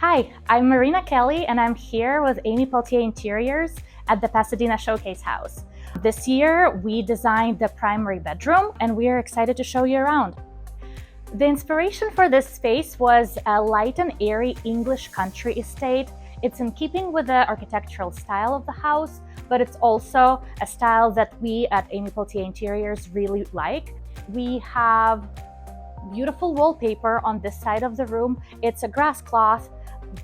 Hi, I'm Marina Kelly and I'm here with Peltier Interiors at the Pasadena Showcase House. This year we designed the primary bedroom and we are excited to show you around. The inspiration for this space was a light and airy English country estate. It's in keeping with the architectural style of the house, but it's also a style that we at Peltier Interiors really like. We have beautiful wallpaper on this side of the room. It's a grass cloth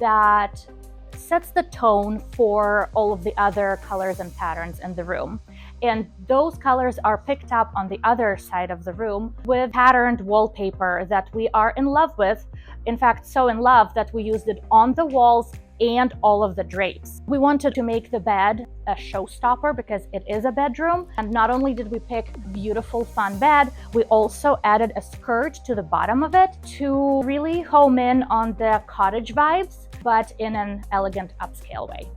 that sets the tone for all of the other colors and patterns in the room. And those colors are picked up on the other side of the room with patterned wallpaper that we are in love with. In fact, so in love that we used it on the walls and all of the drapes. We wanted to make the bed a showstopper because it is a bedroom. And not only did we pick a beautiful, fun bed, we also added a skirt to the bottom of it to really home in on the cottage vibes, but in an elegant upscale way.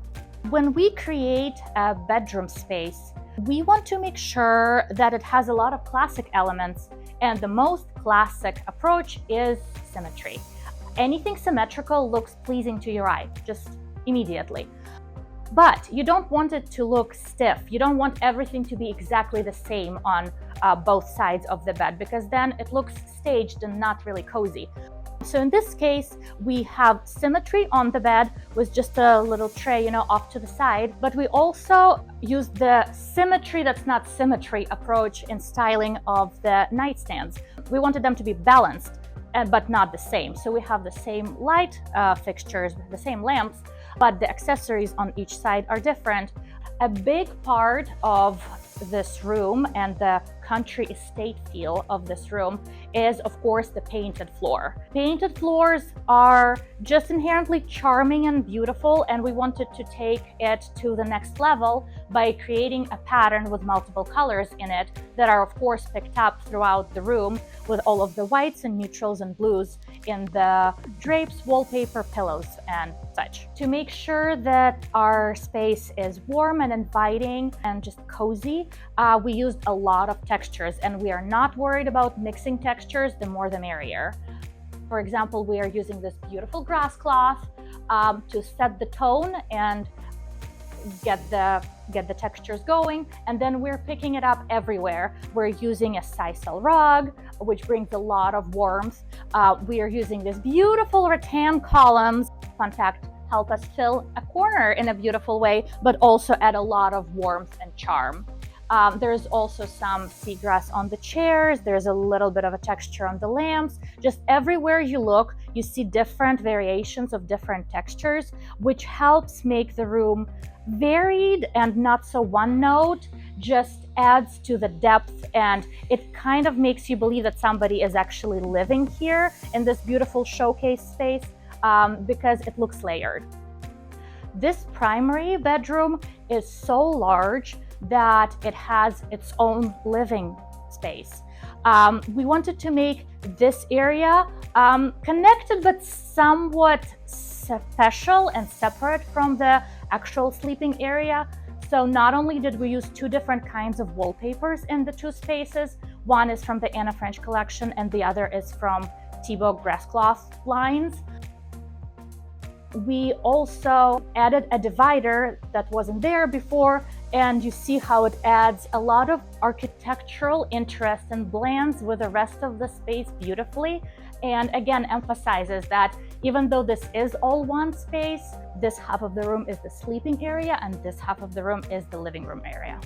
When we create a bedroom space, we want to make sure that it has a lot of classic elements, and the most classic approach is symmetry. Anything symmetrical looks pleasing to your eye, just immediately. But you don't want it to look stiff. You don't want everything to be exactly the same on both sides of the bed, because then it looks staged and not really cozy. So in this case, we have symmetry on the bed with just a little tray, off to the side. But we also use the symmetry that's not symmetry approach in styling of the nightstands. We wanted them to be balanced, but not the same. So we have the same light fixtures, the same lamps, but the accessories on each side are different. A big part of this room and the country estate feel of this room is, of course, the painted floor. Painted floors are just inherently charming and beautiful, and we wanted to take it to the next level by creating a pattern with multiple colors in it that are, of course, picked up throughout the room with all of the whites and neutrals and blues in the drapes, wallpaper, pillows, and such. To make sure that our space is warm and inviting and just cozy, we used a lot of textures, and we are not worried about mixing textures. The more the merrier. For example, we are using this beautiful grass cloth to set the tone and get the textures going, and then we're picking it up everywhere. We're using a sisal rug, which brings a lot of warmth. We are using these beautiful rattan columns. Fun fact, help us fill a corner in a beautiful way, but also add a lot of warmth and charm. There's also some seagrass on the chairs. There's a little bit of a texture on the lamps. Just everywhere you look, you see different variations of different textures, which helps make the room varied and not so one note, just adds to the depth, and it kind of makes you believe that somebody is actually living here in this beautiful showcase space because it looks layered. This primary bedroom is so large that it has its own living space. We wanted to make this area connected but somewhat special and separate from the actual sleeping area. So not only did we use two different kinds of wallpapers in the two spaces, one is from the Anna French collection and the other is from Thibaut grass cloth lines. We also added a divider that wasn't there before, and you see how it adds a lot of architectural interest and blends with the rest of the space beautifully. And again, emphasizes that even though this is all one space, this half of the room is the sleeping area and this half of the room is the living room area.